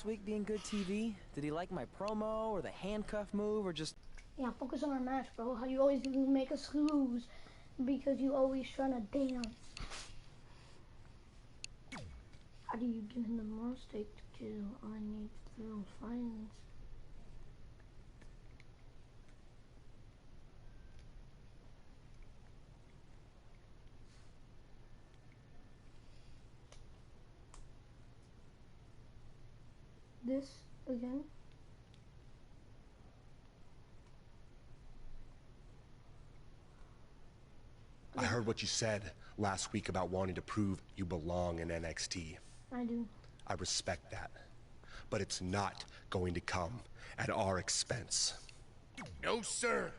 week being good TV? Did he like my promo or the handcuff move or just... Yeah, focus on our match, bro. How you always make us lose because you always trying to dance. How do you give him the mistake to kill? I need to feel silence. This again. I heard what you said last week about wanting to prove you belong in NXT. I do. I respect that. But it's not going to come at our expense. No, sir.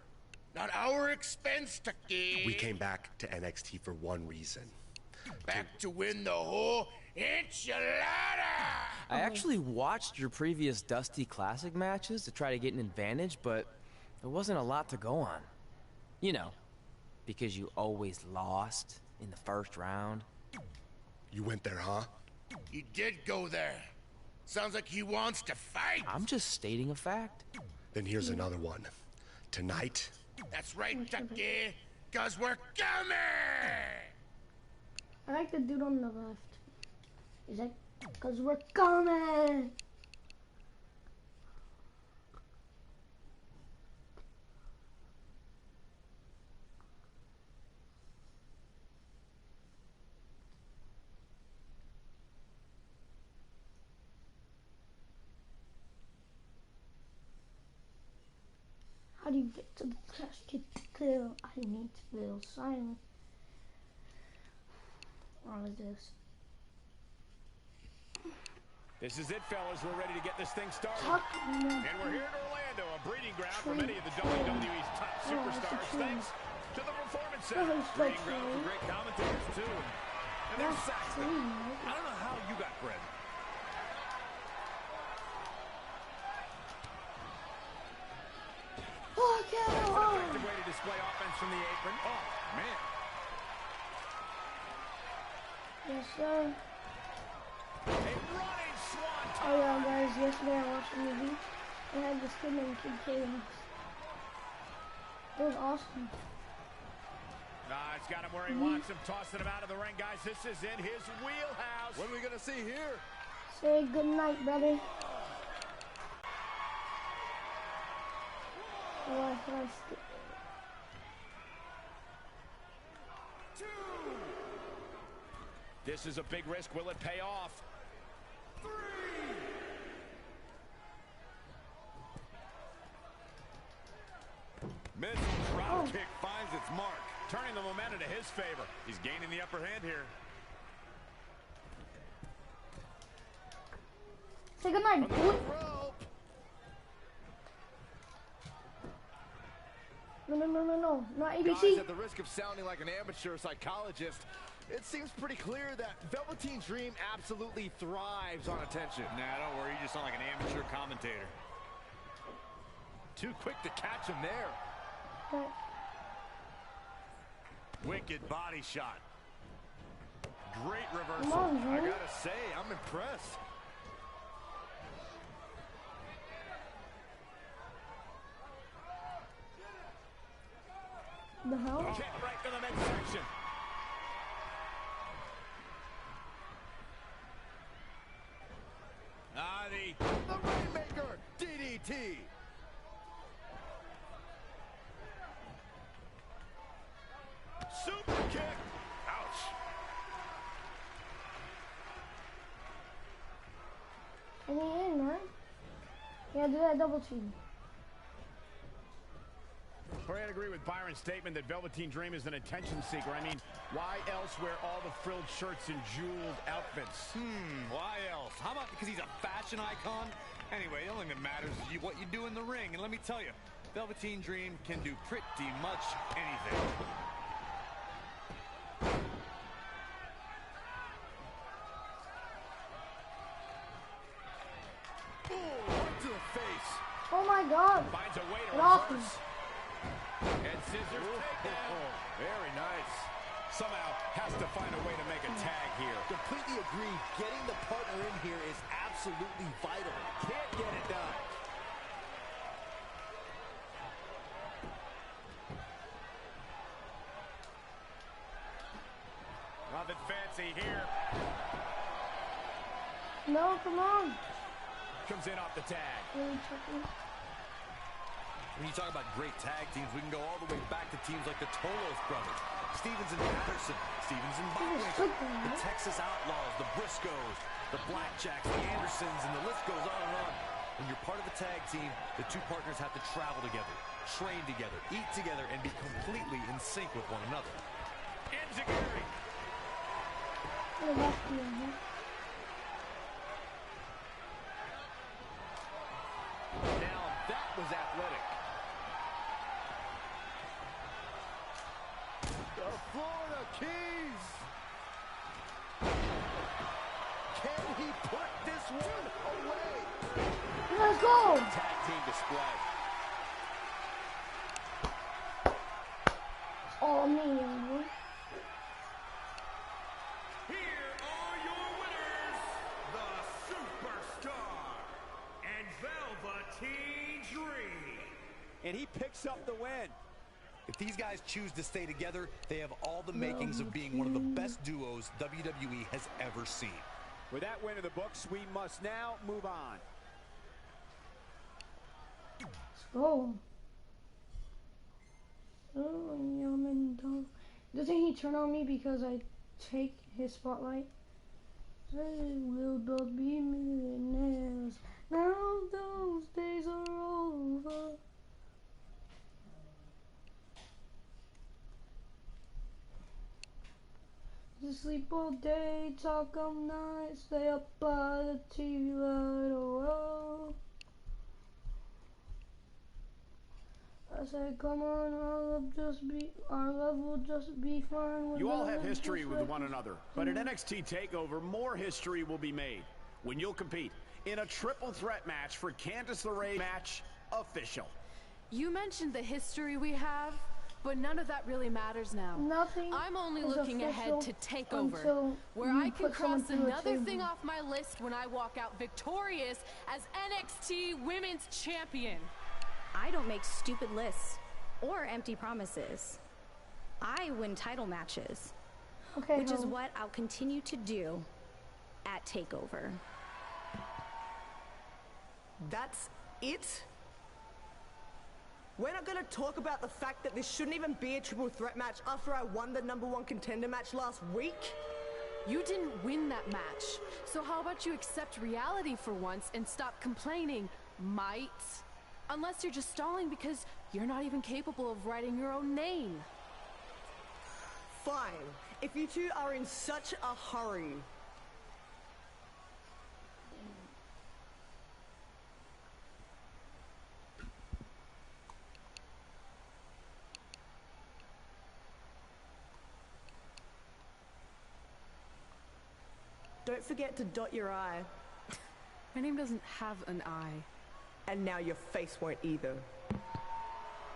Not our expense, Taki. We came back to NXT for one reason. Back to win the whole enchilada! I actually watched your previous Dusty Classic matches to try to get an advantage, but there wasn't a lot to go on. You know, because you always lost in the first round. You went there, huh? He did go there. Sounds like he wants to fight. I'm just stating a fact. Then here's another one. Tonight... That's right, Taki. 'Cause we're coming! I like the dude on the left. He's like, 'cause we're coming! How do you get to the casket to kill? I need to feel silent. All of this. This is it, fellas. We're ready to get this thing started. And we're here in Orlando, a breeding ground for many of the WWE's top superstars, thanks to the Performance Center. Breeding ground for great commentators, too. And there's Saxton. I don't know how you got bred. That's an effective way to display offense from the apron. Oh, man. Yes, sir. A running swanton. Oh yeah, guys, yesterday I watched a movie. It had this kid named Kid Chaos. It was awesome. He's got him where he wants him, tossing him out of the ring, guys. This is in his wheelhouse. What are we going to see here? Say good night, brother. This is a big risk. Will it pay off? 3. Missile drop kick finds its mark, turning the momentum to his favor. He's gaining the upper hand here. Say good night, dude. No, not ABC. Guys, at the risk of sounding like an amateur psychologist, it seems pretty clear that Velveteen Dream absolutely thrives on attention. Nah, don't worry, you just sound like an amateur commentator. Too quick to catch him there. But wicked body shot. Great reversal. come on, I Dream. gotta say, I'm impressed. The hell? Kick right to the midsection. The Rainmaker, DDT. Super kick. Ouch. And he in, right? Yeah, do that double team. I agree with Byron's statement that Velveteen Dream is an attention seeker. I mean, why else wear all the frilled shirts and jeweled outfits? Why else? How about because he's a fashion icon? Anyway, the only thing that matters is what you do in the ring. And let me tell you, Velveteen Dream can do pretty much anything. Ooh, right to the face. Oh my God. Finds a way to Get off reverse. And scissors takedown. Very nice. Somehow has to find a way to make a tag here. Completely agree. Getting the partner in here is absolutely absolutely vital. Can't get it done. Nothing fancy here. No, come on. Comes in off the tag. Really tricky. When you talk about great tag teams, we can go all the way back to teams like the Tolos brothers, Stevens and Patterson, Stevens and Botwick, the Texas Outlaws, the Briscoes, the Blackjacks, the Andersons, and the list goes on and on. When you're part of a tag team, the two partners have to travel together, train together, eat together, and be completely in sync with one another. Enziguri. Oh, that's the end. Now that was athletic. The Florida Keys. Can he put this one away? Let's go. Tag team display. Oh, man. Here are your winners, the Superstar and Velveteen Dream. And he picks up the win. If these guys choose to stay together, they have all the makings of being one of the best duos WWE has ever seen. With that win in the books, we must now move on. Let's go. Doesn't he turn on me because I take his spotlight? They will both be millionaires. Now those days are over. Just sleep all day, talk all night, stay up by the TV right away. I said, come on, our love will just be fine. You all have history with one another, but at NXT TakeOver, more history will be made when you'll compete in a triple threat match for Candice LeRae match official. You mentioned the history we have, but none of that really matters now. Nothing. I'm only is looking ahead official to TakeOver, until where you I can put someone cross through a another table. thing off my list when I walk out victorious as NXT Women's Champion. I don't make stupid lists or empty promises. I win title matches, Okay, which is what I'll continue to do at TakeOver. That's it? We're not gonna talk about the fact that this shouldn't even be a triple threat match after I won the #1 contender match last week? You didn't win that match, so how about you accept reality for once and stop complaining, might? Unless you're just stalling because you're not even capable of writing your own name. Fine, if you two are in such a hurry. Don't forget to dot your I. My name doesn't have an I. And now your face won't either.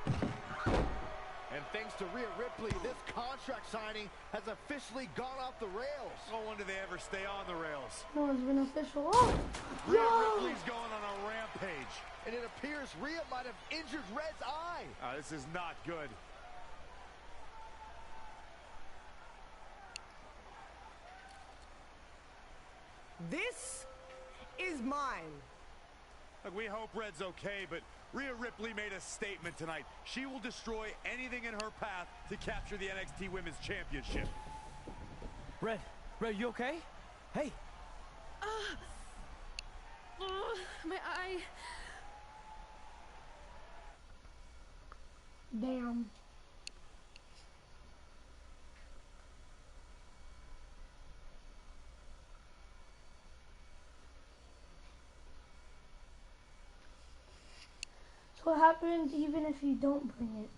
And thanks to Rhea Ripley, this contract signing has officially gone off the rails. No wonder they ever stay on the rails. No one's been official. Oh! Rhea Yo! Ripley's going on a rampage. And it appears Rhea might have injured Red's eye. This is not good. This is mine. Look, we hope Red's okay, but Rhea Ripley made a statement tonight. She will destroy anything in her path to capture the NXT Women's Championship. Red, you okay? Hey. My eye. Damn. So what happens even if you don't bring it?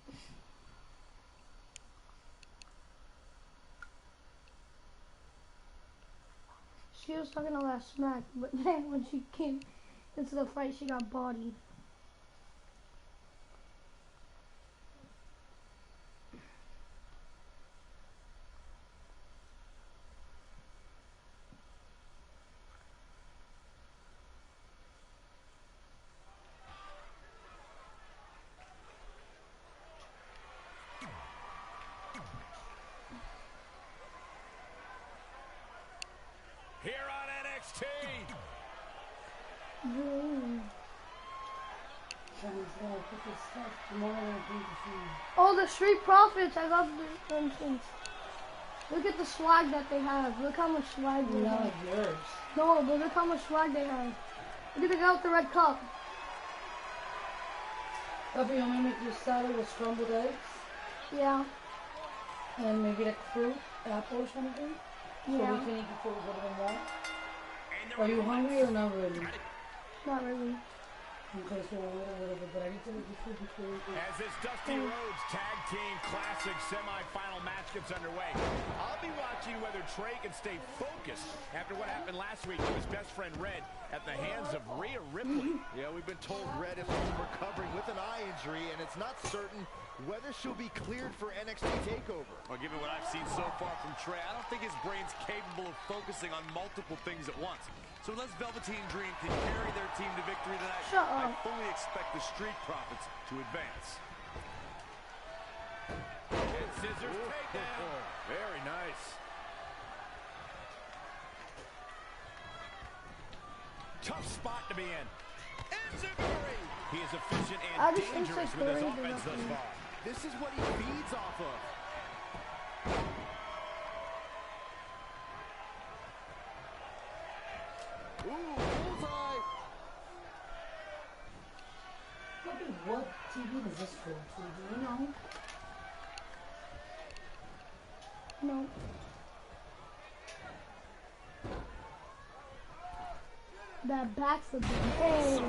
She was talking all that smack, but then when she came into the fight, she got bodied. Oh, the Street Profits. I love the entrance. Look at the swag that they have. Look how much swag they have. Yours. No, but look how much swag they have. Look at the guy with the red cup. Puppy, you want me to make you salad with scrambled eggs? Yeah. And maybe like fruit, apple or something? So Yeah. we can eat before we go to the mall? Are you hungry or not really? Not really. Okay, so I'll wait a little bit, but I need to make you food before we go. As this Dusty Rhodes Tag Team Classic semifinal match gets underway, I'll be watching whether Trey can stay focused after what happened last week to his best friend Red at the hands of Rhea Ripley. Yeah, we've been told Red is recovering with an eye injury, and it's not certain whether she'll be cleared for NXT TakeOver. Well, given what I've seen so far from Trey, I don't think his brain's capable of focusing on multiple things at once. So unless Velveteen Dream can carry their team to victory tonight, Shut up. I fully expect the Street Profits to advance. And scissors takedown. Very nice. Tough spot to be in. Enziguri. He is efficient I and just think dangerous so with his too, offense thus but- far. This is what he feeds off of. Ooh, bullseye. Puppy, what TV is this for? Do you know? No. That back's a big. Hey.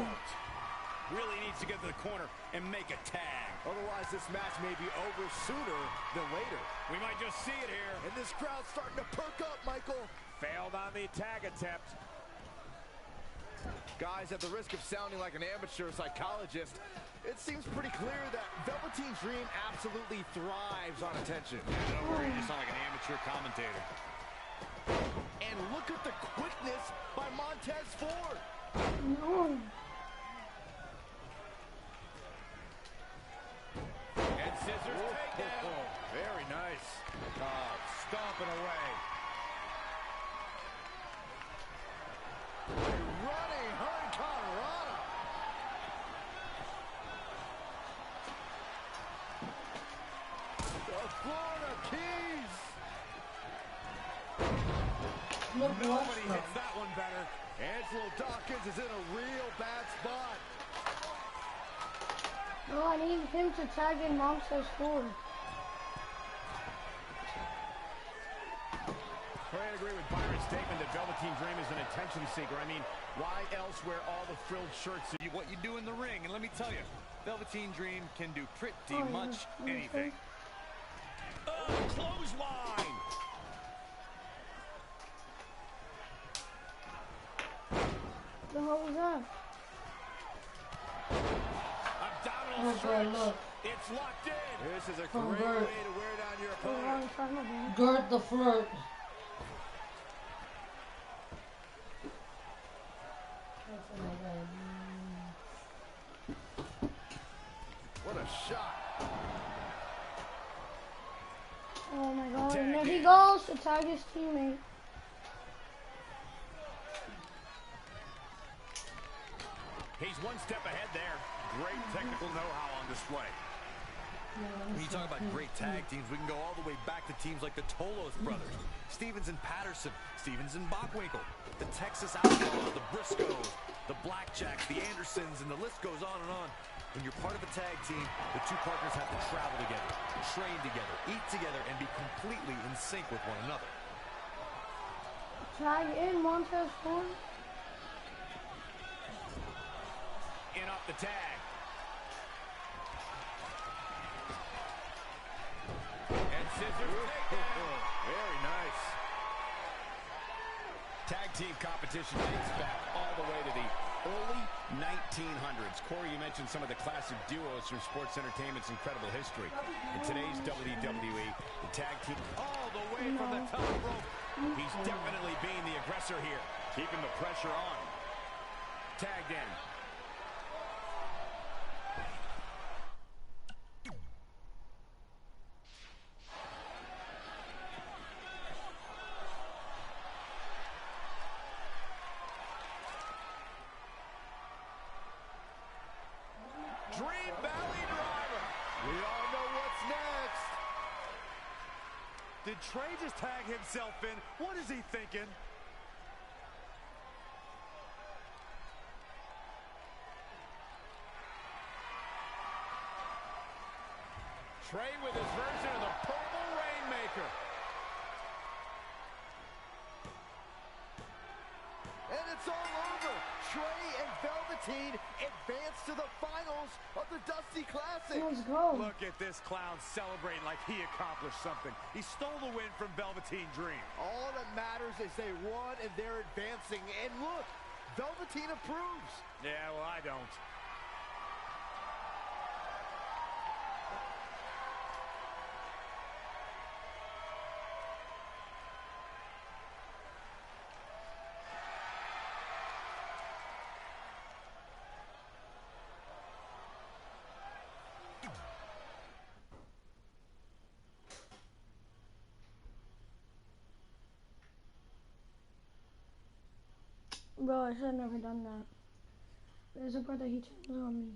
Really needs to get to the corner and make a tag. Otherwise, this match may be over sooner than later. We might just see it here. And this crowd's starting to perk up, Michael. Failed on the tag attempt. Guys, at the risk of sounding like an amateur psychologist, it seems pretty clear that Velveteen Dream absolutely thrives on attention. Don't worry, you sound like an amateur commentator. And look at the quickness by Montez Ford. No. And scissors takedown. Very nice. Stomping away. Running Hurricane Rana. The Florida Keys. Nobody hits that one better. Angelo Dawkins is in a real bad spot. No, I need him to tag in Montez Ford. I agree with Byron's statement that Velveteen Dream is an attention seeker. I mean, why else wear all the frilled shirts? What you do in the ring, and let me tell you, Velveteen Dream can do pretty Oh, much yeah. anything. Clothesline! The hell was that? Abdominal Oh, stretch. look. It's locked in. This is a From great Bert. way to wear down your The opponent. wrong time of it. Gert the flirt. What a shot. Oh my god. Tag And there he in. goes to tag his teammate. He's one step ahead there. Great technical know-how on display. When you talk about great tag teams, we can go all the way back to teams like the Tolos brothers, Stevens and Patterson, Stevens and Bockwinkel, the Texas Outlaws, the Briscoes, the Blackjacks, the Andersons, and the list goes on and on. When you're part of a tag team, the two partners have to travel together, train together, eat together, and be completely in sync with one another. Tag in Montez Ford. In up the tag. And scissors takedown. Very nice. Tag team competition dates back all the way to the early 1900s. Corey, you mentioned some of the classic duos from sports entertainment's incredible history. In today's WWE, the tag team all the way from the top rope. He's definitely being the aggressor here, keeping the pressure on. Tagged in. Dream Valley Driver. We all know what's next. Did Trey just tag himself in? What is he thinking? Trey with his version of the Purple Rainmaker. And it's all over. Trey and Velveteen advance to the finals of the Dusty Classic. Let's go. Look at this clown celebrating like he accomplished something. He stole the win from Velveteen Dream. All that matters is they won and they're advancing. And look, Velveteen approves. Yeah, well, I don't. Bro, I should have never done that. There's a brother, he turns on me.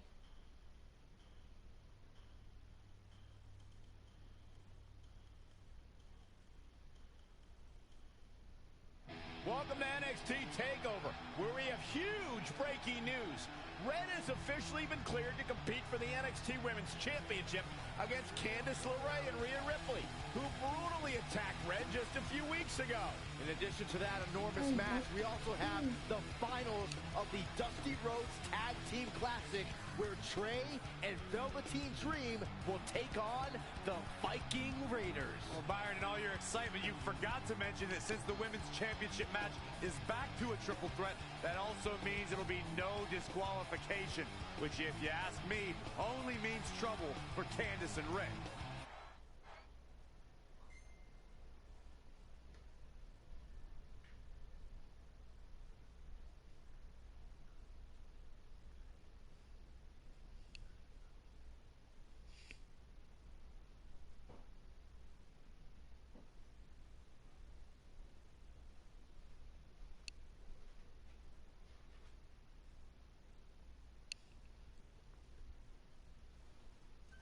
Welcome to NXT TakeOver, where we have huge breaking news. Red has officially been cleared to compete for the NXT Women's Championship against Candice LeRae and Rhea Ripley, who brutally attacked Red just a few weeks ago. In addition to that enormous match, we also have the finals of the Dusty Rhodes Tag Team Classic, where Trey and Velveteen Dream will take on the Viking Raiders. Well, Byron, in all your excitement, you forgot to mention that since the Women's Championship match is back to a triple threat, that also means it'll be no disqualification, which, if you ask me, only means trouble for Candice and Red.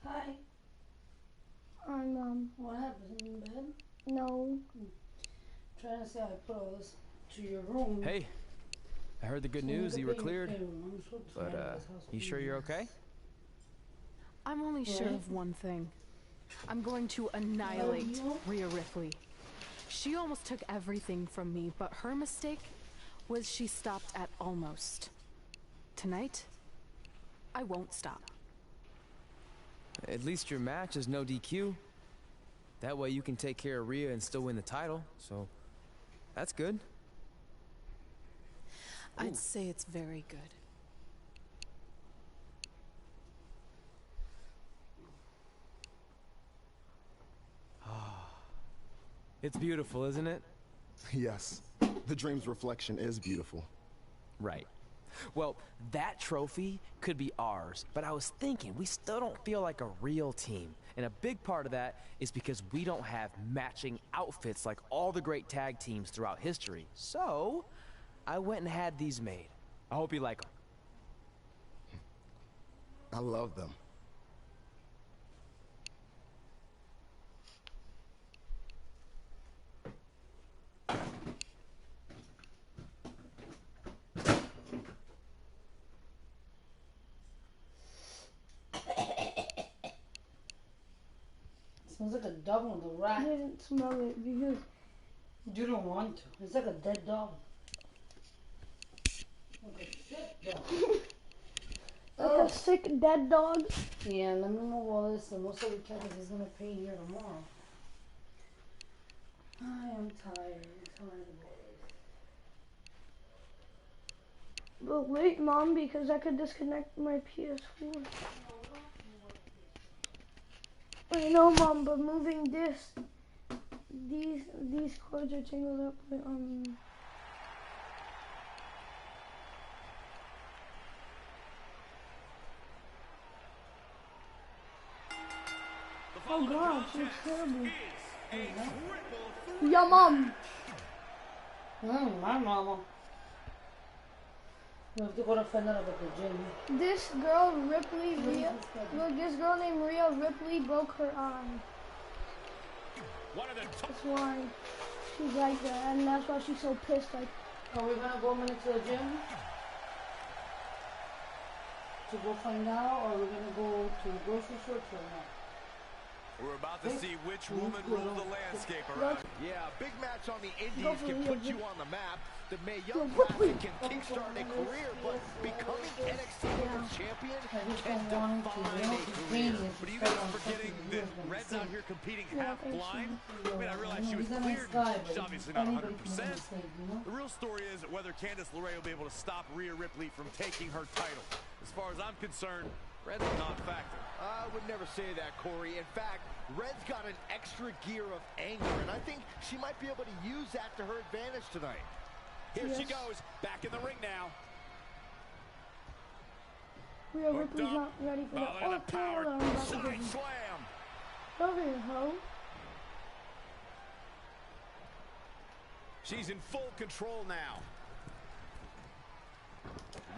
Hi. Hi, Mom. What happened in bed? No. Trying to say I put all this to your room. Hey, I heard the good news. You were cleared. But, you sure you're okay? I'm only sure of one thing. I'm going to annihilate Rhea Ripley. She almost took everything from me, but her mistake was she stopped at almost. Tonight, I won't stop. At least your match is no DQ. That way you can take care of Rhea and still win the title, so that's good. I'd say it's very good. It's beautiful, isn't it? Yes. The Dream's reflection is beautiful. Right. Well, that trophy could be ours, but I was thinking we still don't feel like a real team. And a big part of that is because we don't have matching outfits like all the great tag teams throughout history. So, I went and had these made. I hope you like them. I love them. Smells like a dog on the rat. I didn't smell it because you don't want to. It's like a dead dog. Like a sick dog. like a sick dead dog. Yeah, let me move all this and most of the Kevin is gonna pay here tomorrow. I am tired. I'm tired of this. But wait, Mom, because I could disconnect my PS4. I know, Mom, but moving this, these cords are tangled up with Oh gosh, it's terrible. Yeah, Mom. My mama. You have to go to find out about the gym. This girl, Ripley, look, this girl named Rhea Ripley broke her arm. That's why she's like that, and that's why she's so pissed. Like, are we gonna go a minute to the gym to go find out, or are we gonna go to the grocery store to find out? We're about to see which woman ruled the landscape around. Yeah, a big match on the Indies can put you on the map. The Mae Young Classic can kickstart a career, but becoming NXT Women's Champion can define a career. But you guys are forgetting that Red's out here competing half blind. I mean, I realize she was cleared. She's obviously not 100%. The real story is whether Candice LeRae will be able to stop Rhea Ripley from taking her title. As far as I'm concerned, Red's a non-factor. I would never say that, Corey. In fact, Red's got an extra gear of anger, and I think she might be able to use that to her advantage tonight. Here she goes, back in the ring now. Rhea Ripley's not ready for that. Oh, power side slam. Over here, ho. She's in full control now.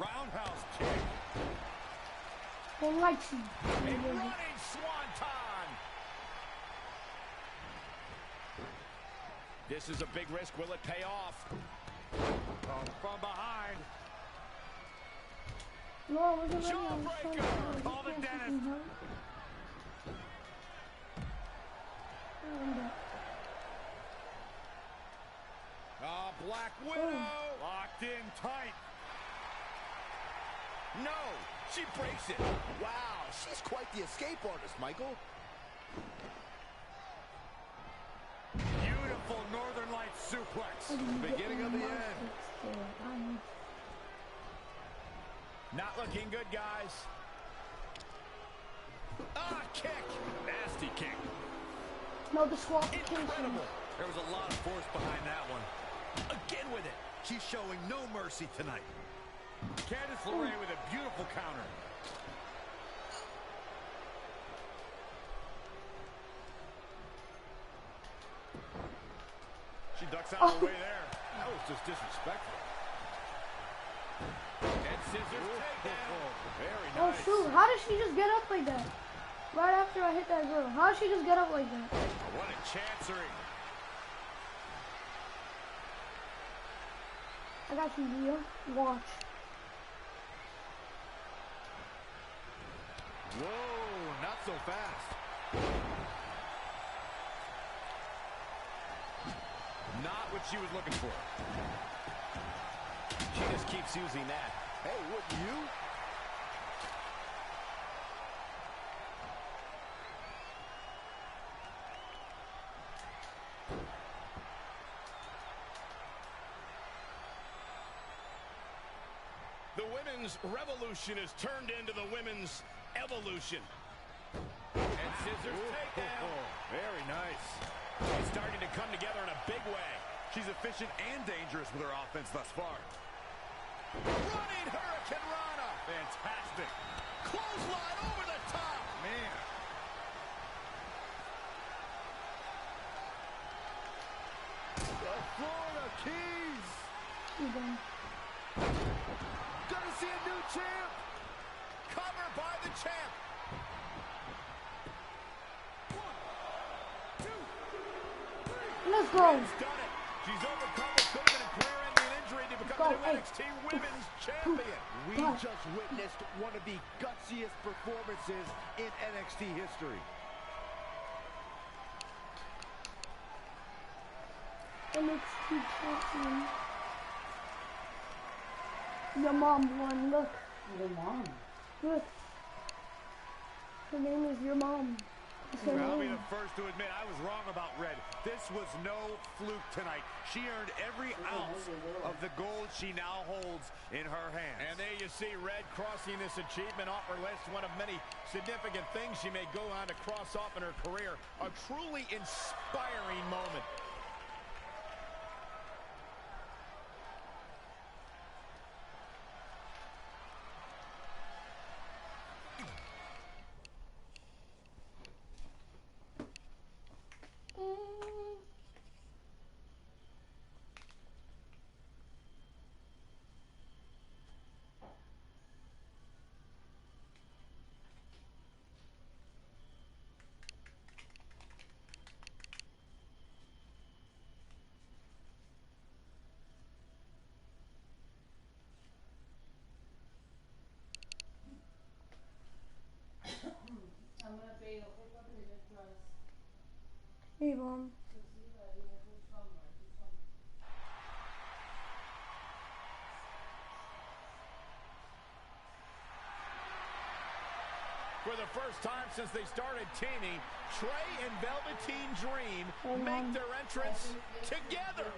Roundhouse kick. Don't like you. A running swanton. This is a big risk. Will it pay off? From behind. No, I wasn't ready. Jawbreaker. Call the dentist. Black Widow. Locked in tight. No, she breaks it. Wow, she's quite the escape artist, Michael. Beautiful Northern Lights suplex. Beginning of the end. Not looking good, guys. Ah, kick. Nasty kick. No, the disqualification. Incredible. There was a lot of force behind that one. Again with it. She's showing no mercy tonight. Candice LeRae with a beautiful counter. She ducks out of the way there. That was just disrespectful. And scissors takedown. Very nice. Oh shoot, how did she just get up like that? Right after I hit that girl. How did she just get up like that? What a chancery. I got you, Leo. Watch. Whoa, not so fast. Not what she was looking for. She just keeps using that. Hey, wouldn't you? The women's revolution has turned into the women's evolution. And scissors takedown. Very nice. She's starting to come together in a big way. She's efficient and dangerous with her offense thus far. Running Hurricane Rana. Fantastic. Clothesline over the top. Man. The Florida Keys. Gonna see a new champ. Cover by the champ. 1, 2, 3. Let's go. She's done it. She's overcome what could have been a career-ending injury to become the new NXT Women's Champion. We just witnessed one of the gutsiest performances in NXT history. NXT champion. Your mom won. Look. Your mom. Look. Her name is your mom. I'll be the first to admit I was wrong about Red. This was no fluke tonight. She earned every ounce of the gold she now holds in her hands. And there you see Red crossing this achievement off her list. One of many significant things she may go on to cross off in her career. A truly inspiring moment. Hey, Mom. For the first time since they started teaming, Trey and Velveteen Dream make their entrance together.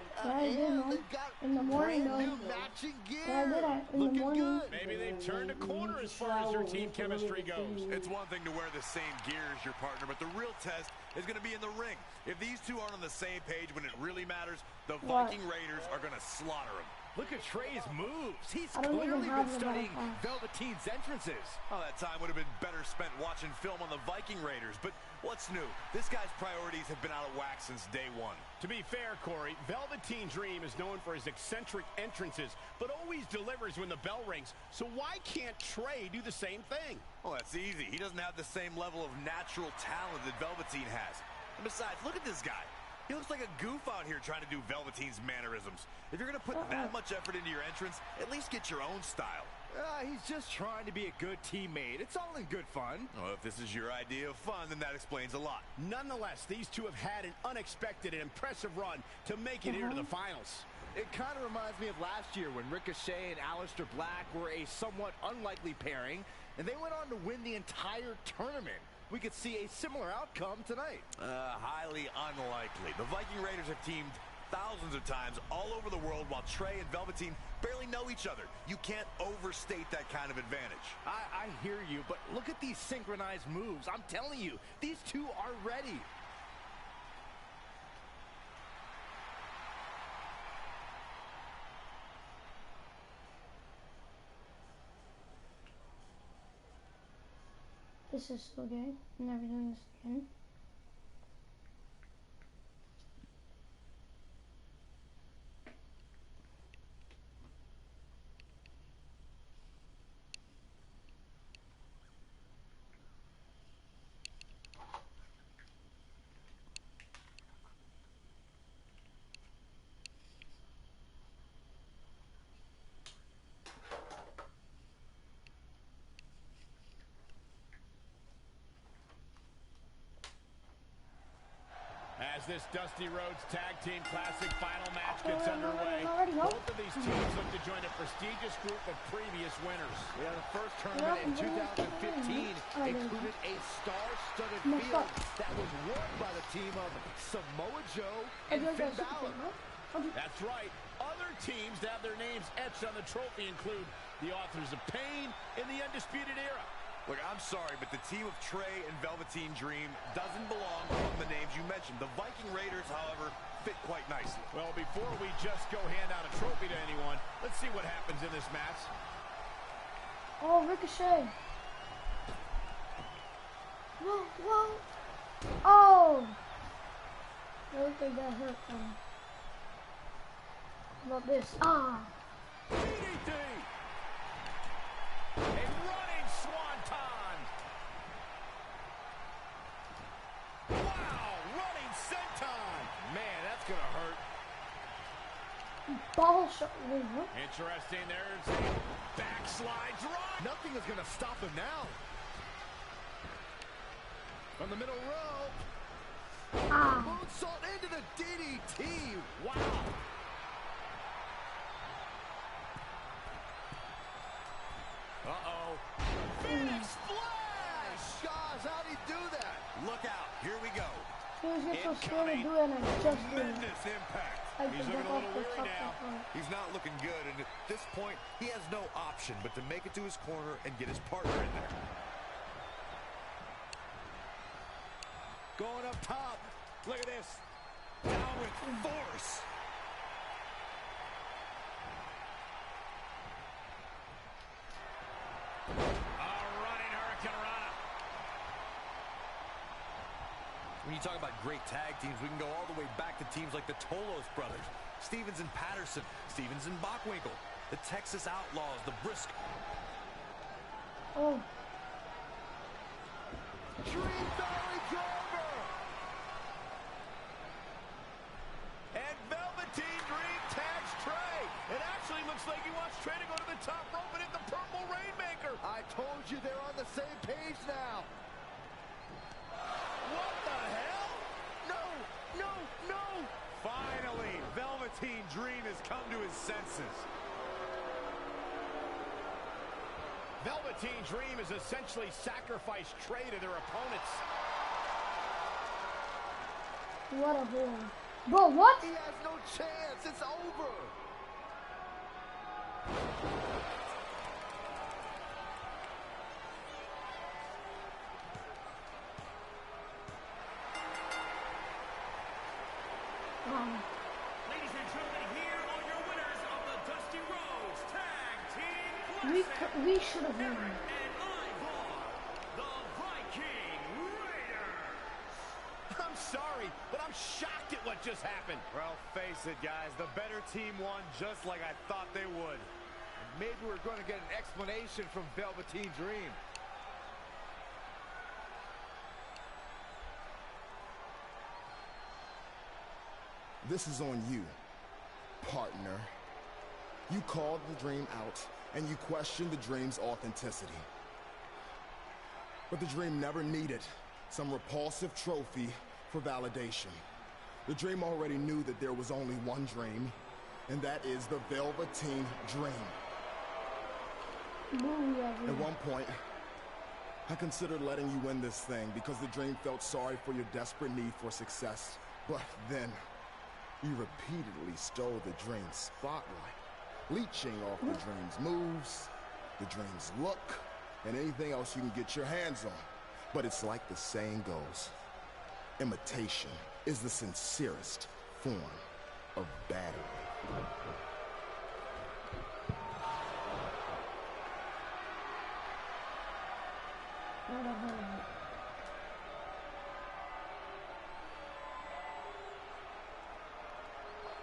In the morning, though. Matching gear. Yeah, I did that in the morning. Maybe they've turned a corner as far as their team chemistry goes. It's one thing to wear the same gear as your partner, but the real test is going to be in the ring. If these two aren't on the same page when it really matters, the Viking Raiders are going to slaughter them. Look at Trey's moves. He's clearly been studying Velveteen's entrances. Oh, that time would have been better spent watching film on the Viking Raiders. But what's new? This guy's priorities have been out of whack since day one. To be fair, Corey, Velveteen Dream is known for his eccentric entrances, but always delivers when the bell rings. So why can't Trey do the same thing? Well, that's easy. He doesn't have the same level of natural talent that Velveteen has. And besides, look at this guy. He looks like a goof out here trying to do Velveteen's mannerisms. If you're going to put that much effort into your entrance, at least get your own style. He's just trying to be a good teammate. It's all in good fun. Well, if this is your idea of fun, then that explains a lot. Nonetheless, these two have had an unexpected and impressive run to make it here to the finals. It kind of reminds me of last year when Ricochet and Aleister Black were a somewhat unlikely pairing, and they went on to win the entire tournament. We could see a similar outcome tonight. Highly unlikely. The Viking Raiders have teamed thousands of times all over the world while Trey and Velveteen barely know each other. You can't overstate that kind of advantage. I hear you, but look at these synchronized moves. I'm telling you, these two are ready. This is still good. I'm never doing this again. As this Dusty Rhodes Tag Team Classic final match gets underway, both of these teams look to join a prestigious group of previous winners. Yeah, the first tournament in 2015 included a star-studded field that was won by the team of Samoa Joe and Finn Balor. That's right. Other teams that have their names etched on the trophy include the Authors of Pain and the Undisputed Era. Look, I'm sorry, but the team of Trey and Velveteen Dream doesn't belong among the names you mentioned. The Viking Raiders, however, fit quite nicely. Well, before we just go hand out a trophy to anyone, let's see what happens in this match. Oh, Ricochet. Whoa, whoa. Oh. I look like that hurt him. How about this? Ah. DDT. A running swanton. Wow, running senton. Man, that's gonna hurt. Ball shot. Wait, what? Interesting. There's a backslide drop. Nothing is gonna stop him now. From the middle rope. Ah. Moonsault into the DDT. Wow. Uh-oh. Phoenix Splash! Gosh, how'd he do that? Look out. Here we go. He was just so scared to do it and I just did it. Tremendous impact. He's looking a little weary now. He's not looking good, and at this point, he has no option but to make it to his corner and get his partner in there. Going up top. Look at this. Down with force. Running Hurricanrana. When you talk about great tag teams, we can go all the way back to teams like the Tolos brothers, Stevens and Patterson, Stevens and Bockwinkel, the Texas Outlaws, the Briscoe. Oh. Dream Valley Driver. And Velveteen Dream tags Trey. It actually looks like he wants Trey to go to the top rope and hit the Purple Rainmaker. I told you they're on the same page now. What the hell? No, Velveteen Dream has come to his senses. Velveteen Dream has essentially sacrificed Trey to their opponents. What a horror. Bro, what? He has no chance. It's over. Ladies and gentlemen, here are your winners of the Dusty Rhodes Tag Team Classic. We should have won. And Ivar, the Viking Raider. I'm sorry, but I'm shocked at what just happened. Well, face it, guys. The better team won just like I thought they would. Maybe we're going to get an explanation from Velveteen Dream. This is on you, partner. You called the Dream out, and you questioned the Dream's authenticity. But the Dream never needed some repulsive trophy for validation. The Dream already knew that there was only one Dream, and that is the Velveteen Dream. At one point, I considered letting you win this thing because the Dream felt sorry for your desperate need for success. But then, you repeatedly stole the Dream's spotlight, leeching off the Dream's moves, the Dream's look, and anything else you can get your hands on. But it's like the saying goes, imitation is the sincerest form of battery.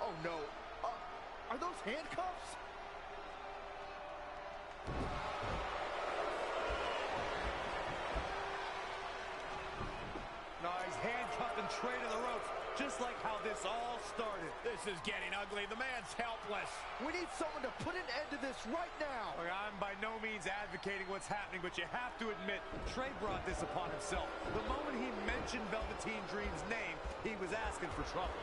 Oh no. Are those handcuffs? No, he's handcuffing Trey to the ropes, just like how this all started. This is getting ugly. The man's helpless. We need someone to put an end to this right now. Look, I'm by no means advocating what's happening, but you have to admit, Trey brought this upon himself. The moment he mentioned Velveteen Dream's name, he was asking for trouble.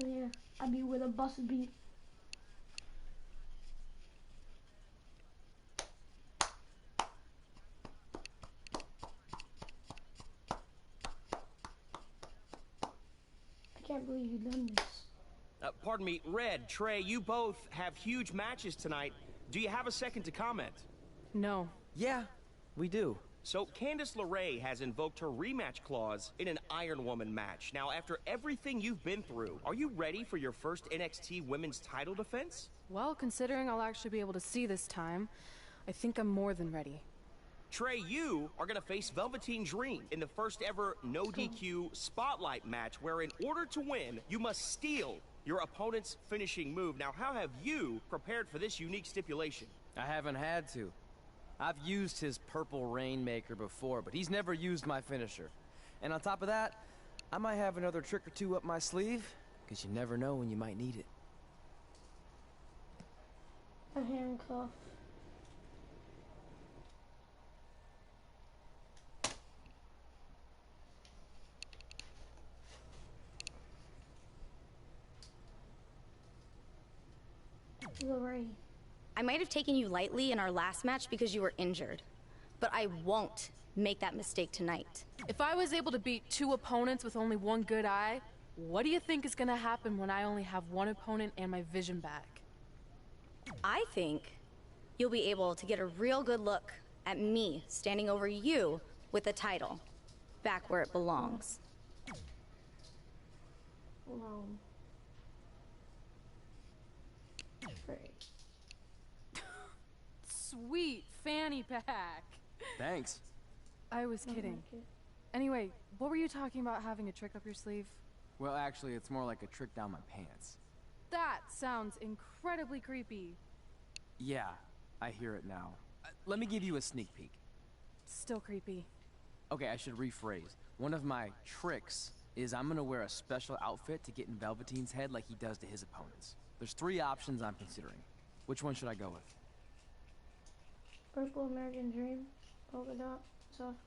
Yeah, I be with a bus beat. I can't believe you done this. Pardon me, Red, Trey, you both have huge matches tonight. Do you have a second to comment? No. Yeah, we do. So, Candice LeRae has invoked her rematch clause in an Iron Woman match. Now, after everything you've been through, are you ready for your first NXT Women's title defense? Well, considering I'll actually be able to see this time, I think I'm more than ready. Trey, you are going to face Velveteen Dream in the first ever no DQ spotlight match where in order to win, you must steal your opponent's finishing move. Now, how have you prepared for this unique stipulation? I haven't had to. I've used his purple Rainmaker before, but he's never used my finisher. And on top of that, I might have another trick or two up my sleeve, because you never know when you might need it. A handcuff. LeRae. I might have taken you lightly in our last match because you were injured, but I won't make that mistake tonight. If I was able to beat 2 opponents with only 1 good eye, what do you think is gonna happen when I only have 1 opponent and my vision back? I think you'll be able to get a real good look at me standing over you with the title, back where it belongs. Rome. Great. Sweet fanny pack. Thanks. I was kidding. Anyway, what were you talking about having a trick up your sleeve? Well, actually, it's more like a trick down my pants. That sounds incredibly creepy. Yeah, I hear it now. Let me give you a sneak peek. Still creepy. Okay, I should rephrase. One of my tricks is I'm gonna wear a special outfit to get in Velveteen's head like he does to his opponents. There's 3 options I'm considering. Which one should I go with? Purple American Dream, polka dot, soft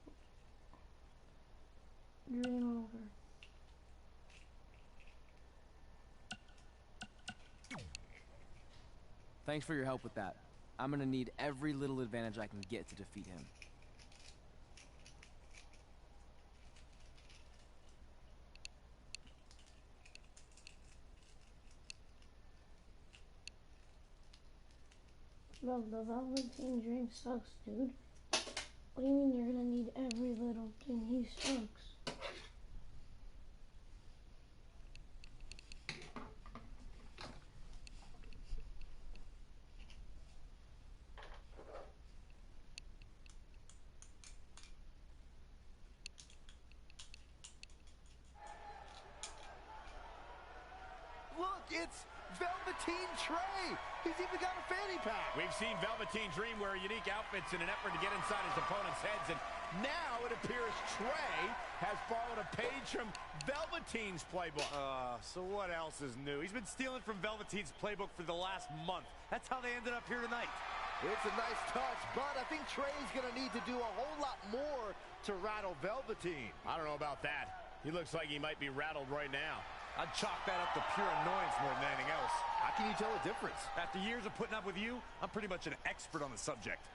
green rover. Thanks for your help with that. I'm gonna need every little advantage I can get to defeat him. Bro, the Velveteen Dream sucks, dude. What do you mean you're gonna need every little thing? He sucks. Look, it's Velveteen Trey. He's even got a fanny pack. We've seen Velveteen Dream wear unique outfits in an effort to get inside his opponent's heads, and now it appears Trey has borrowed a page from Velveteen's playbook. So what else is new? He's been stealing from Velveteen's playbook for the last month. That's how they ended up here tonight. It's a nice touch, but I think Trey's going to need to do a whole lot more to rattle Velveteen. I don't know about that. He looks like he might be rattled right now. I'd chalk that up to pure annoyance more than anything else. How can you tell the difference? After years of putting up with you, I'm pretty much an expert on the subject.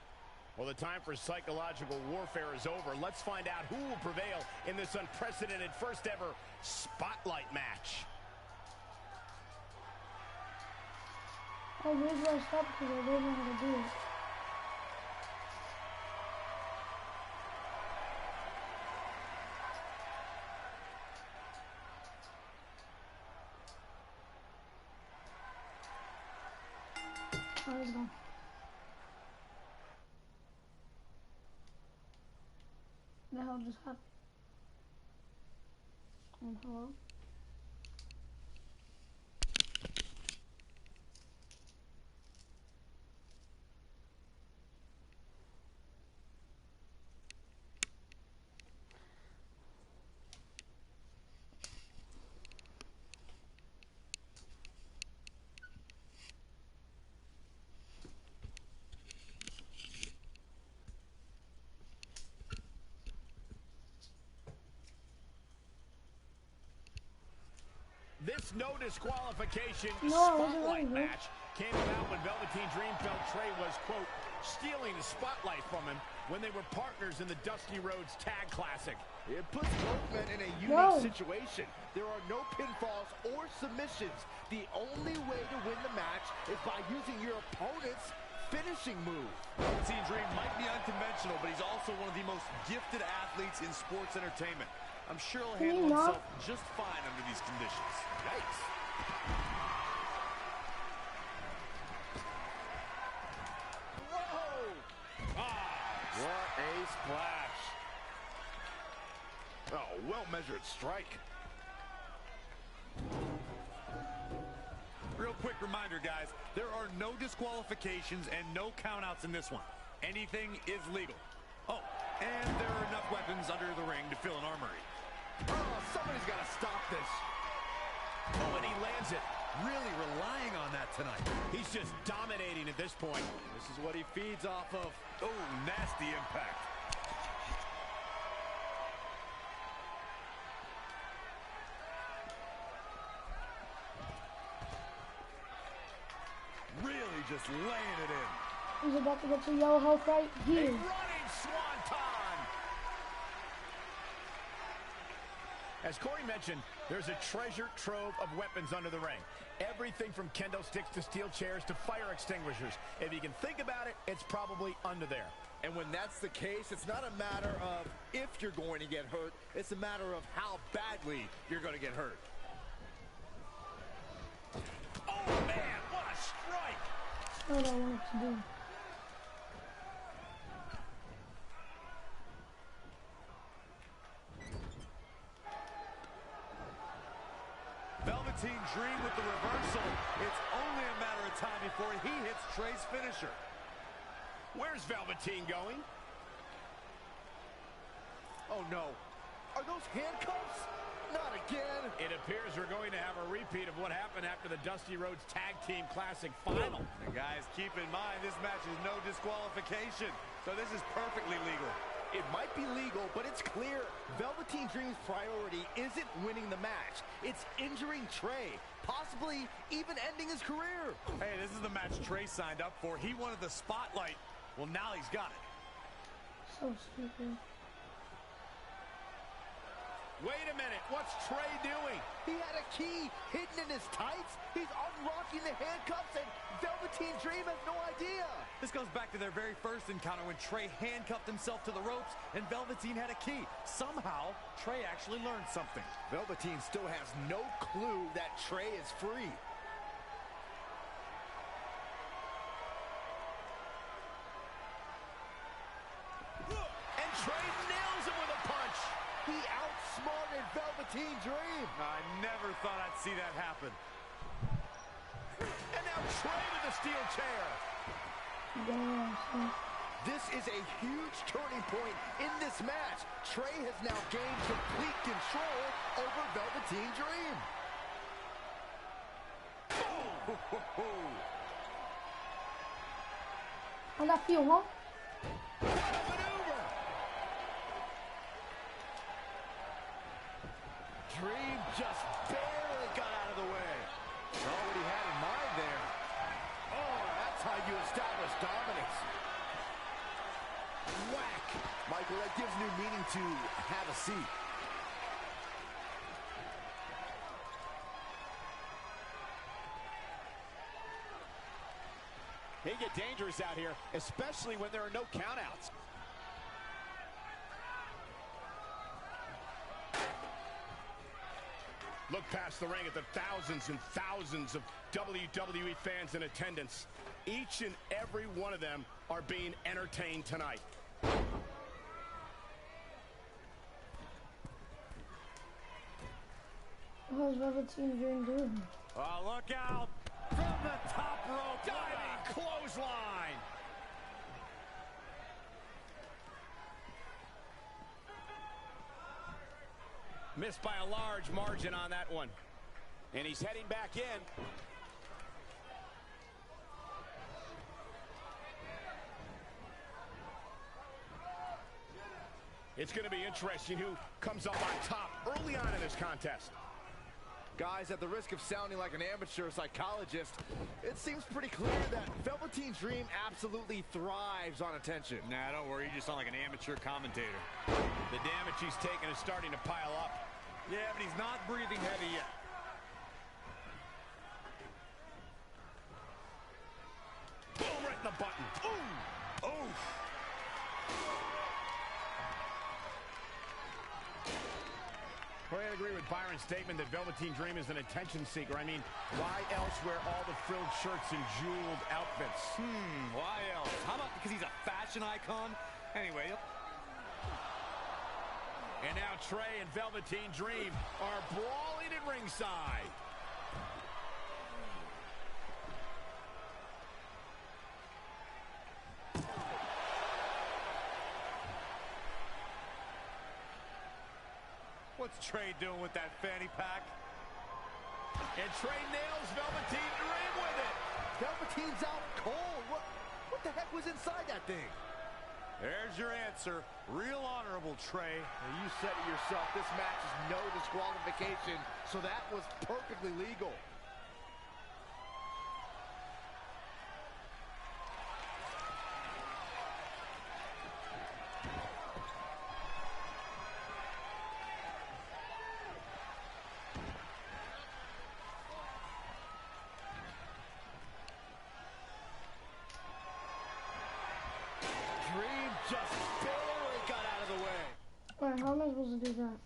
Well, the time for psychological warfare is over. Let's find out who will prevail in this unprecedented first ever Spotlight match. Oh, where's my stop because I don't know how to do it. Oh, he's gone. The hell just happened? And hello? This no disqualification spotlight match came about when Velveteen Dream felt Trey was, quote, stealing the spotlight from him when they were partners in the Dusty Rhodes Tag Classic. It puts both men in a unique situation. There are no pinfalls or submissions. The only way to win the match is by using your opponent's finishing move. Velveteen Dream might be unconventional, but he's also one of the most gifted athletes in sports entertainment. I'm sure he'll handle himself just fine under these conditions. Yikes. Whoa! What a splash. Oh, well-measured strike. Real quick reminder, guys, there are no disqualifications and no countouts in this one. Anything is legal. Oh, and there are enough weapons under the ring to fill an armory. Oh, somebody's got to stop this. Oh, and he lands it. Really relying on that tonight. He's just dominating at this point. This is what he feeds off of. Oh, nasty impact. Really just laying it in. He's about to get to yellow health right here. A running swanton. As Corey mentioned, there's a treasure trove of weapons under the ring. Everything from kendo sticks to steel chairs to fire extinguishers. If you can think about it, it's probably under there. And when that's the case, it's not a matter of if you're going to get hurt. It's a matter of how badly you're going to get hurt. That's not what I wanted to do. Velveteen Dream with the reversal. It's only a matter of time before he hits Trey's finisher. Where's Velveteen going? Oh no. Are those handcuffs? Not again. It appears we're going to have a repeat of what happened after the Dusty Rhodes Tag Team Classic Final. And guys, keep in mind, this match is no disqualification, so this is perfectly legal. It might be legal, but it's clear Velveteen Dream's priority isn't winning the match. It's injuring Trey, possibly even ending his career. Hey, this is the match Trey signed up for. He wanted the spotlight. Well, now he's got it. So stupid. Wait a minute, what's Trey doing? He had a key hidden in his tights. He's unlocking the handcuffs, and Velveteen Dream has no idea. This goes back to their very first encounter when Trey handcuffed himself to the ropes and Velveteen had a key. Somehow, Trey actually learned something. Velveteen still has no clue that Trey is free. And Trey nails him with a punch. He outsmarted Velveteen Dream. I never thought I'd see that happen. And now Trey to the steel chair. This is a huge turning point in this match. Trey has now gained complete control over Velveteen Dream. How that feel, huh? Dream just barely got out of the way. Saw what he had in mind there. Oh, that's how you establish dominance. Whack! Michael, that gives new meaning to have a seat. They get dangerous out here, especially when there are no countouts. Look past the ring at the thousands and thousands of WWE fans in attendance. Each and every one of them are being entertained tonight. How's Velveteen Dream doing? Oh, look out! From the top rope, diving clothesline. Missed by a large margin on that one. And he's heading back in. It's going to be interesting who comes up on top early on in this contest. Guys, at the risk of sounding like an amateur psychologist, it seems pretty clear that Velveteen Dream absolutely thrives on attention. Nah, don't worry, you just sound like an amateur commentator. The damage he's taken is starting to pile up. Yeah, but he's not breathing heavy yet. Boom, right in the button. Ooh! Ooh! Well, I agree with Byron's statement that Velveteen Dream is an attention seeker. I mean, why else wear all the frilled shirts and jeweled outfits? Why else? How about because he's a fashion icon? Anyway. And now Trey and Velveteen Dream are brawling at ringside. What's Trey doing with that fanny pack? And Trey nails Velveteen Dream with it. Velveteen's out cold. What the heck was inside that thing? There's your answer. Real honorable, Trey. Now you said it yourself. This match is no disqualification, so that was perfectly legal. Just barely got out of the way. Alright, how am I supposed to do that?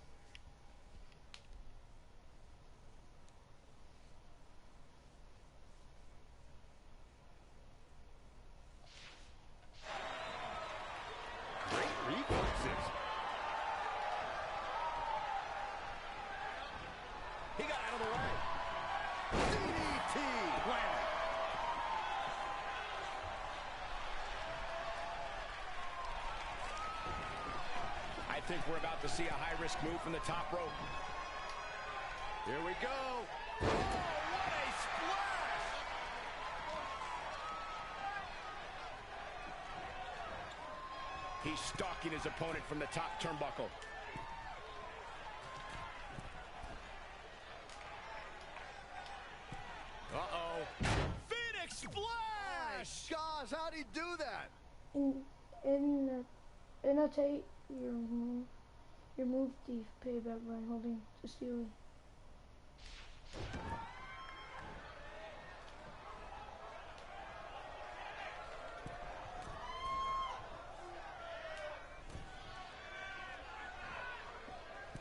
I think we're about to see a high-risk move from the top rope. Here we go. Oh, what a splash! He's stalking his opponent from the top turnbuckle. Uh-oh. Phoenix Splash! Gosh, how'd he do that? Imitate your move thief payback by holding to steal it.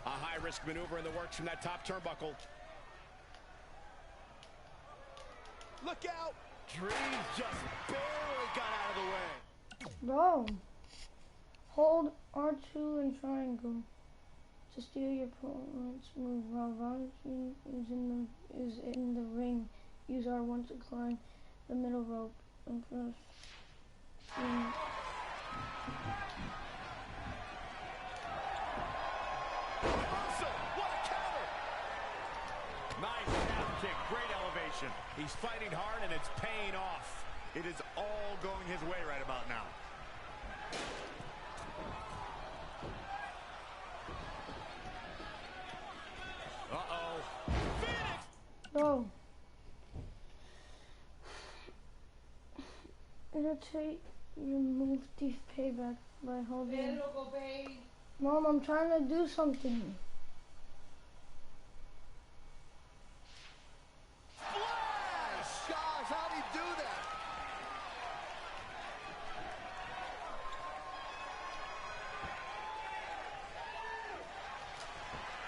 A high-risk maneuver in the works from that top turnbuckle. Look out! Dreams just barely got out of the way. Bro, hold R2 and triangle to steal your opponent's move while Valentine is in the ring. Use R1 to climb the middle rope and press. Nice calf kick, great elevation. He's fighting hard and it's paying off. It is all going his way right about now. Uh-oh. Phoenix! Bro. Imitate your move thief payback by holding. Mom, I'm trying to do something. Splash! Gosh, how'd he do that?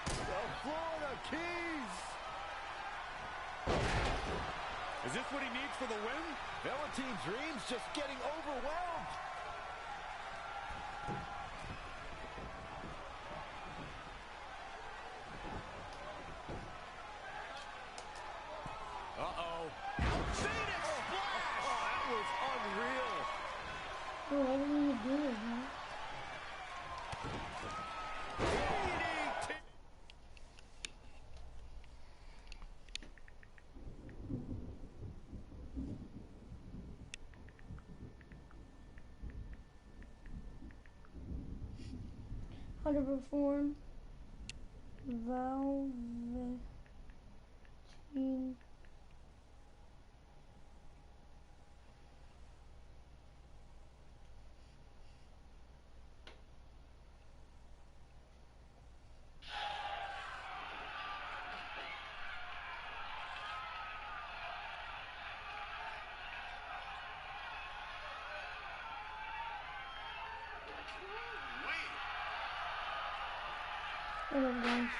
The Florida Keys! Is this what he needs for the win? Velveteen Dream's just getting overwhelmed. Uh-oh. Phoenix Splash! Oh, that was unreal. Bro, what are you doing, man? DDT. 100 perform Velveteen.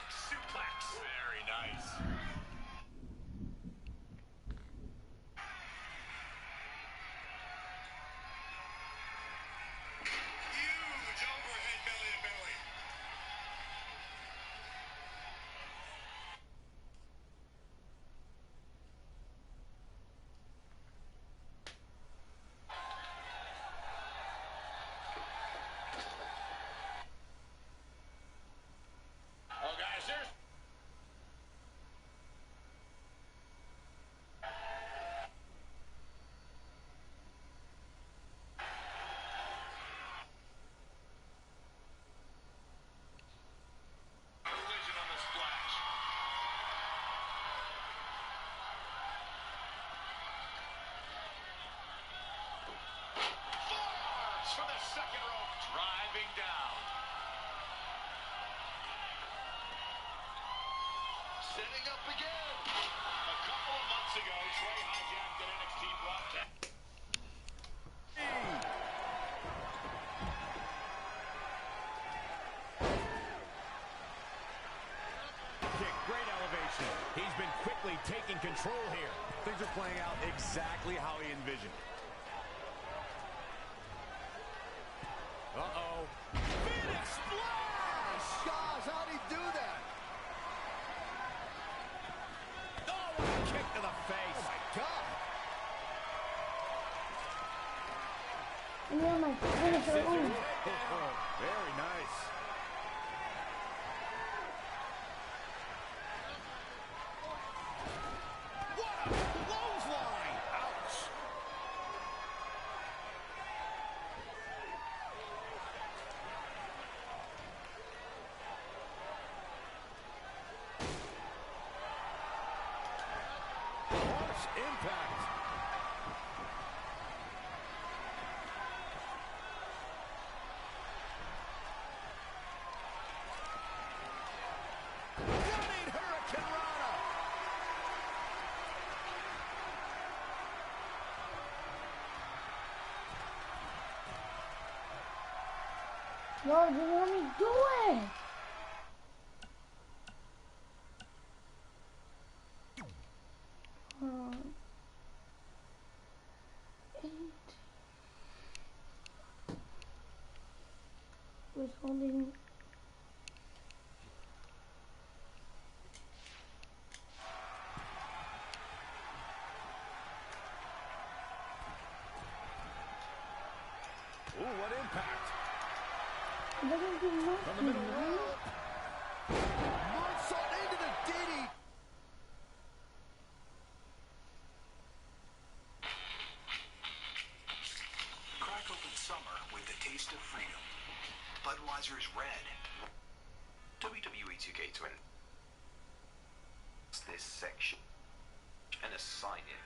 Suplex. Very nice. Huge overhead belly to belly. Oh, guys, there's... collision on the splash. Forearms from the second rope, driving down. Setting up again. A couple of months ago, Trey hijacked an NXT broadcast. Kick, great elevation. He's been quickly taking control here. Things are playing out exactly how he envisioned. Uh-oh. Phoenix Splash! Gosh, how'd he do that? Oh, what a kick to the face. Oh, my God. Yeah, my finisher. Ooh. Very nice. No, just let me do it. Withholding. Ooh, what impact. It doesn't do nothing, From the middle right? Moonsault into the DD. Crack open summer with the taste of freedom. Budweiser's Red. WWE 2K20. This section and assign it.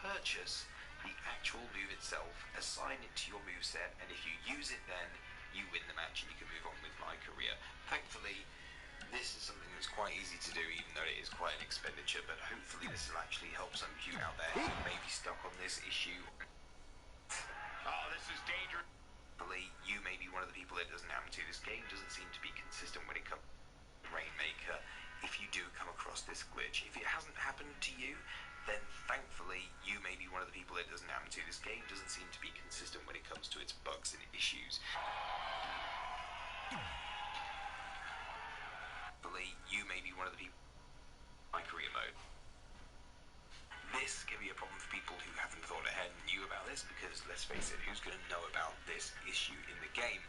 Purchase the actual move itself, assign it to your moveset, and if you use it then you win the match and you can move on with my career. Thankfully, this is something that's quite easy to do, even though it is quite an expenditure, but hopefully this will actually help some of you out there who may be stuck on this issue. Oh, this is dangerous. You may be one of the people it doesn't happen to. This game doesn't seem to be consistent when it comes to Rainmaker. If you do come across this glitch, if it hasn't happened to you, then thankfully you may be one of the people it doesn't happen to. This game doesn't seem to be consistent when it comes to its bugs and issues. You may be one of the people in my career mode. This can be a problem for people who haven't thought ahead and knew about this, because let's face it, who's going to know about this issue in the game?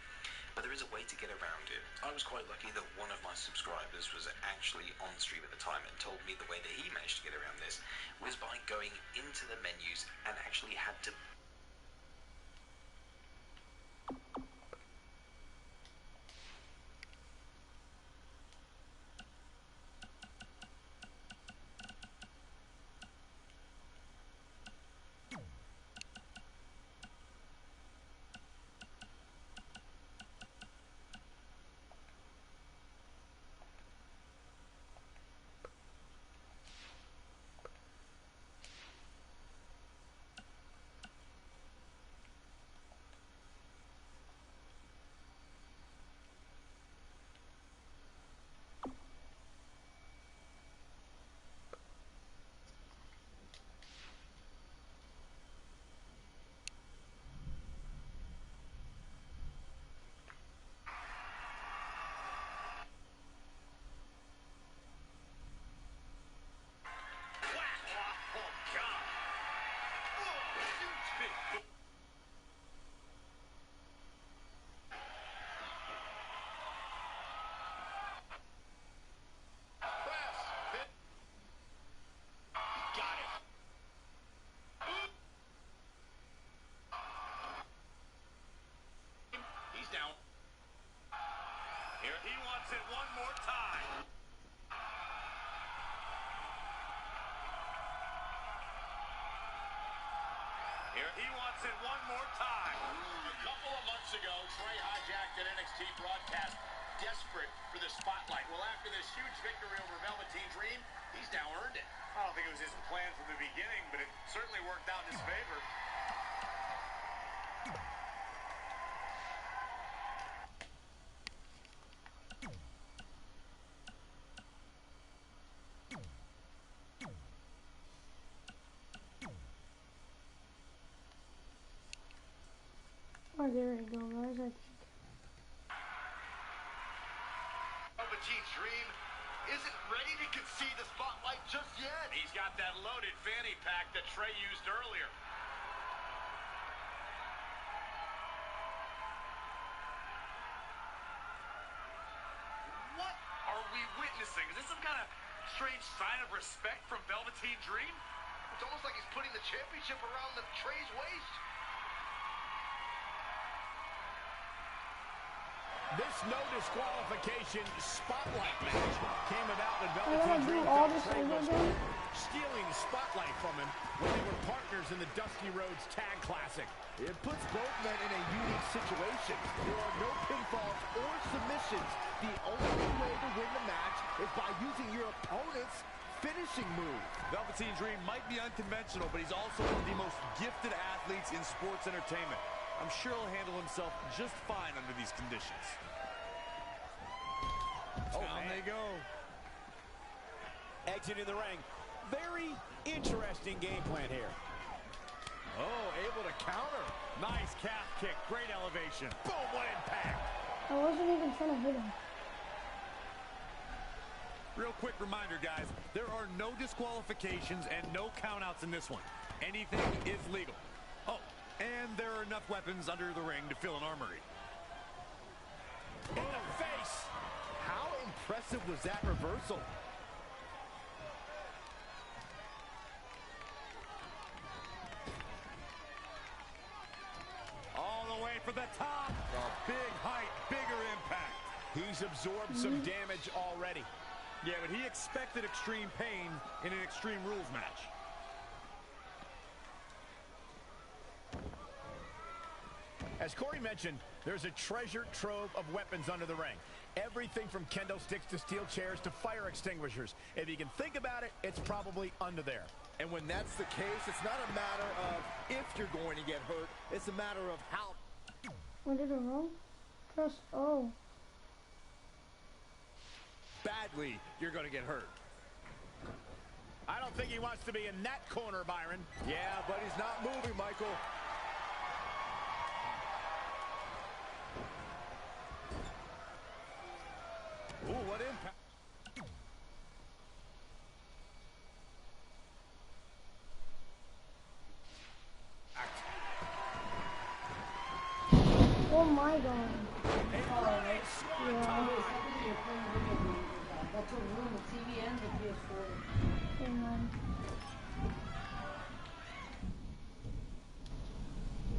But there is a way to get around it. I was quite lucky that one of my subscribers was actually on stream at the time and told me the way that he managed to get around this was by going into the menus and actually had to He wants it one more time. A couple of months ago, Trey hijacked an NXT broadcast, desperate for the spotlight. Well, after this huge victory over Velveteen Dream, he's now earned it. I don't think it was his plan from the beginning, but it certainly worked out in his favor. Oh, there we go, guys. I think. Velveteen's Dream isn't ready to concede the spotlight just yet. He's got that loaded fanny pack that Trey used earlier. What are we witnessing? Is this some kind of strange sign of respect from Velveteen Dream? It's almost like he's putting the championship around the Trey's waist. This no disqualification spotlight match came about when Velveteen Dream Trey was stealing spotlight from him when they were partners in the Dusty Rhodes Tag Classic. It puts both men in a unique situation. There are no pinfalls or submissions. The only way to win the match is by using your opponent's finishing move. Velveteen Dream might be unconventional, but he's also one of the most gifted athletes in sports entertainment. I'm sure he'll handle himself just fine under these conditions. Down they go. Exiting the ring. Very interesting game plan here. Oh, able to counter. Nice calf kick. Great elevation. Boom, what impact. I wasn't even trying to hit him. Real quick reminder, guys. There are no disqualifications and no countouts in this one. Anything is legal. Oh, and there are enough weapons under the ring to fill an armory. In the face. How impressive was that reversal? All the way for the top. A big height, bigger impact. He's absorbed some damage already. Yeah, but he expected extreme pain in an Extreme Rules match. As Corey mentioned, there's a treasure trove of weapons under the ring. Everything from kendo sticks to steel chairs to fire extinguishers. If you can think about it, it's probably under there. And when that's the case, it's not a matter of if you're going to get hurt. It's a matter of how. What did it wrong? Press O. Badly, you're going to get hurt. I don't think he wants to be in that corner, Byron. Yeah, but he's not moving, Michael. Ooh, what impact. Oh my god.